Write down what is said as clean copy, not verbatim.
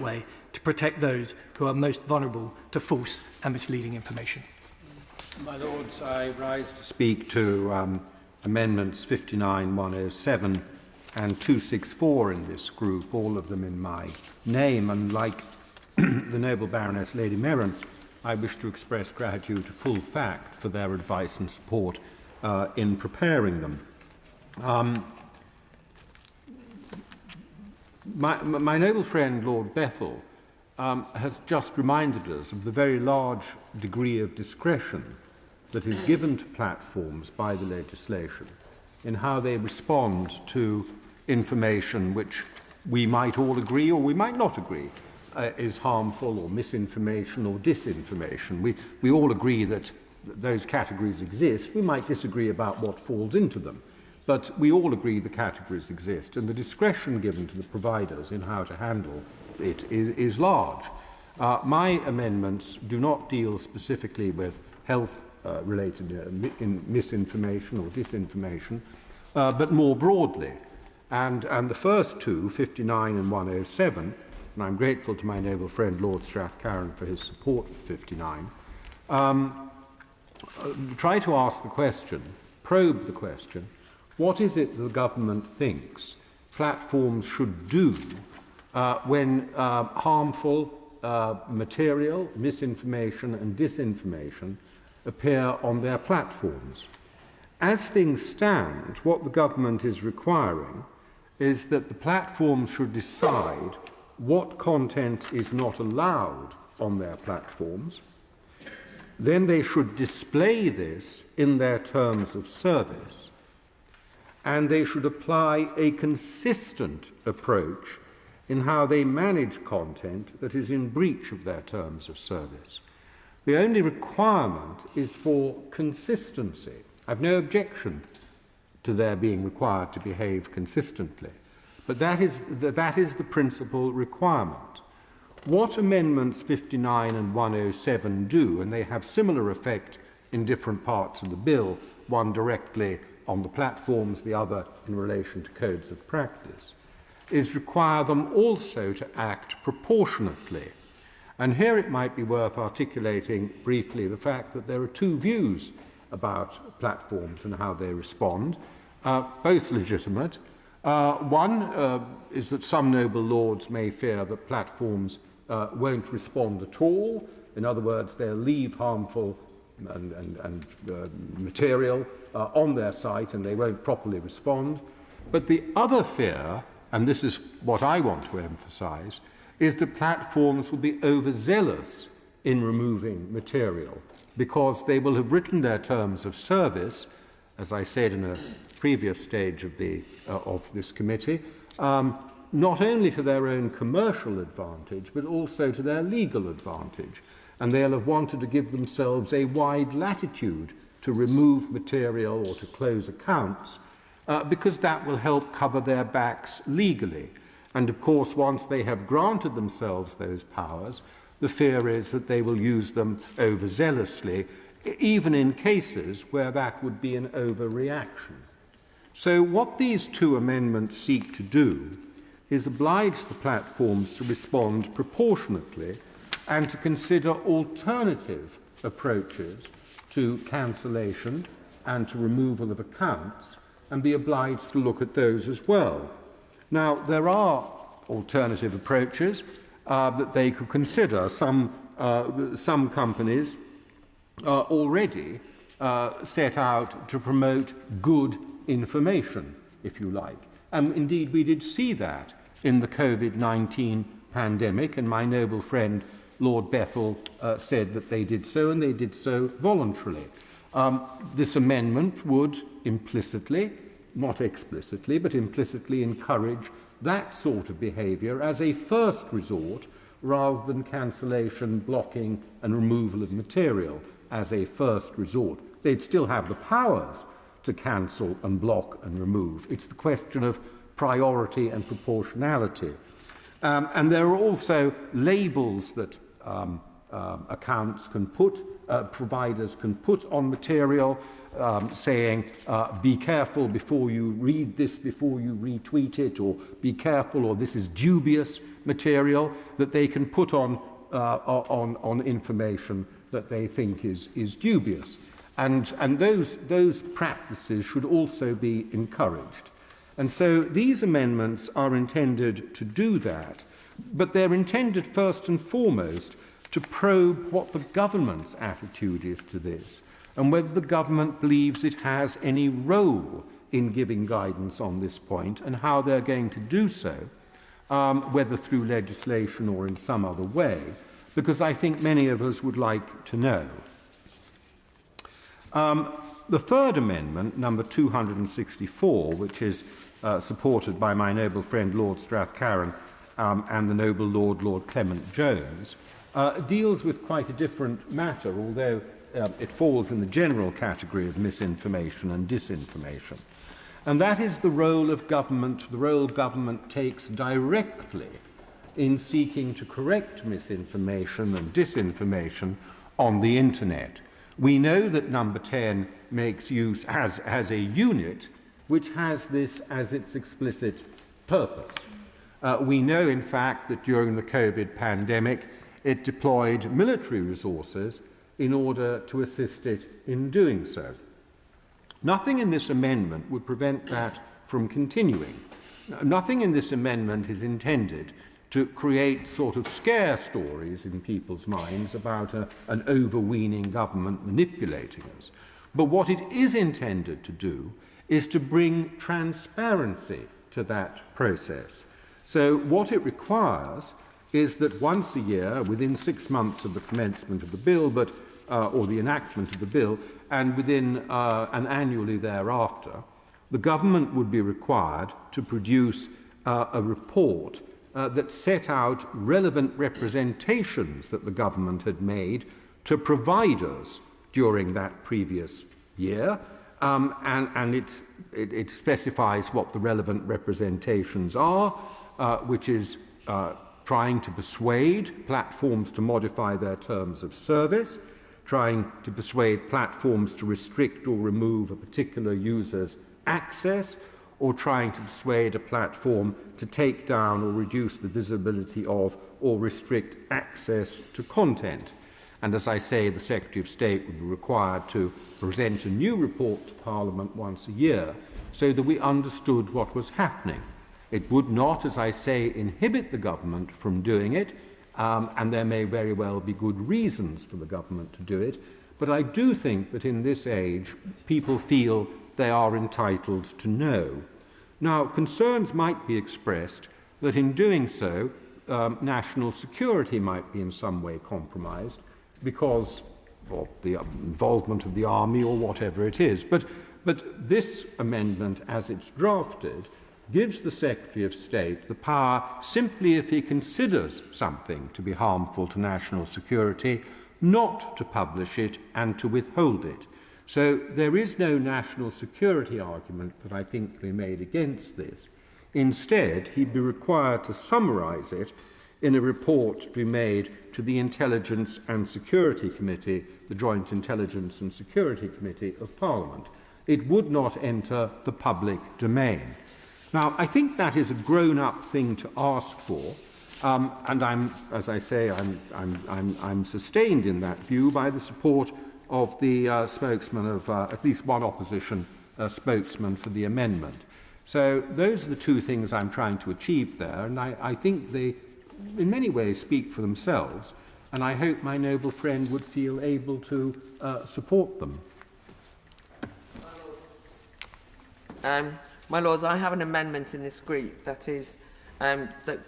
way to protect those who are most vulnerable to false and misleading information. My Lords, I rise to speak to Amendments 59, 107 and 264 in this group, all of them in my name, and like the noble Baroness Lady Merron, I wish to express gratitude to Full Fact for their advice and support in preparing them. My noble friend Lord Bethell has just reminded us of the very large degree of discretion that is given to platforms by the legislation in how they respond to information which we might all agree or we might not agree is harmful or misinformation or disinformation. We all agree that those categories exist. We might disagree about what falls into them, but we all agree the categories exist, and the discretion given to the providers in how to handle it is large. My amendments do not deal specifically with health-related misinformation or disinformation, but more broadly. And the first two, 59 and 107, and I'm grateful to my noble friend Lord Strathcarron for his support for 59, try to ask the question, probe the question, what is it the government thinks platforms should do when harmful material, misinformation and disinformation appear on their platforms? As things stand, what the government is requiring is that the platform should decide what content is not allowed on their platforms. Then they should display this in their terms of service, and they should apply a consistent approach in how they manage content that is in breach of their terms of service. The only requirement is for consistency. I've no objection to their being required to behave consistently, but that is the principal requirement. What Amendments 59 and 107 do, and they have similar effect in different parts of the bill, one directly on the platforms, the other in relation to codes of practice, is require them also to act proportionately. And here it might be worth articulating briefly the fact that there are two views about platforms and how they respond, both legitimate. One is that some noble lords may fear that platforms won't respond at all. In other words, they'll leave harmful and material on their site and they won't properly respond. But the other fear, and this is what I want to emphasize, is that platforms will be overzealous in removing material because they will have written their terms of service, as I said in a previous stage of this committee, not only to their own commercial advantage, but also to their legal advantage. And they'll have wanted to give themselves a wide latitude to remove material or to close accounts, because that will help cover their backs legally. And of course, once they have granted themselves those powers, the fear is that they will use them overzealously, even in cases where that would be an overreaction. So what these two amendments seek to do is oblige the platforms to respond proportionately and to consider alternative approaches to cancellation and to removal of accounts, and be obliged to look at those as well. Now, there are alternative approaches that they could consider. Some companies already set out to promote good information, if you like. And indeed, we did see that in the COVID-19 pandemic, and my noble friend Lord Bethell said that they did so, and they did so voluntarily. This amendment would implicitly, not explicitly, but implicitly encourage that sort of behaviour as a first resort, rather than cancellation, blocking and removal of material as a first resort. They'd still have the powers to cancel and block and remove. It's the question of priority and proportionality. And there are also labels that accounts can put providers can put on material, saying, be careful before you read this, before you retweet it, or be careful, or this is dubious material, that they can put on information that they think is dubious. And those practices should also be encouraged. And so these amendments are intended to do that, but they're intended first and foremost to probe what the government's attitude is to this, and whether the government believes it has any role in giving guidance on this point, and how they're going to do so, whether through legislation or in some other way, because I think many of us would like to know. The third amendment, number 264, which is supported by my noble friend Lord Strathcarron and the noble Lord Clement Jones, deals with quite a different matter, although it falls in the general category of misinformation and disinformation. And that is the role of government, the role government takes directly in seeking to correct misinformation and disinformation on the internet. We know that number 10 makes use as a unit which has this as its explicit purpose. We know, in fact, that during the COVID pandemic, it deployed military resources in order to assist it in doing so. Nothing in this amendment would prevent that from continuing. Nothing in this amendment is intended to create sort of scare stories in people's minds about an overweening government manipulating us. But what it is intended to do is to bring transparency to that process. So what it requires is that once a year, within 6 months of the commencement of the bill, or the enactment of the bill, and within and annually thereafter, the government would be required to produce a report that set out relevant representations that the government had made to providers during that previous year, and it specifies what the relevant representations are, which is trying to persuade platforms to modify their terms of service, trying to persuade platforms to restrict or remove a particular user's access, or trying to persuade a platform to take down or reduce the visibility of or restrict access to content. And as I say, the Secretary of State would be required to present a new report to Parliament once a year so that we understood what was happening. It would not, as I say, inhibit the government from doing it, and there may very well be good reasons for the government to do it, but I do think that in this age people feel they are entitled to know. Now, concerns might be expressed that in doing so, national security might be in some way compromised because of the involvement of the army or whatever it is. But this amendment, as it's drafted, gives the Secretary of State the power, simply if he considers something to be harmful to national security, not to publish it and to withhold it. So there is no national security argument that I think can be made against this. Instead, he'd be required to summarise it in a report to be made to the Intelligence and Security Committee, the Joint Intelligence and Security Committee of Parliament. It would not enter the public domain. Now, I think that is a grown-up thing to ask for, and I'm, as I say, I'm sustained in that view by the support of the spokesman of at least one opposition spokesman for the amendment. So those are the two things I'm trying to achieve there, and I think they, in many ways, speak for themselves, and I hope my noble friend would feel able to support them. My Lords, I have an amendment in this group that is that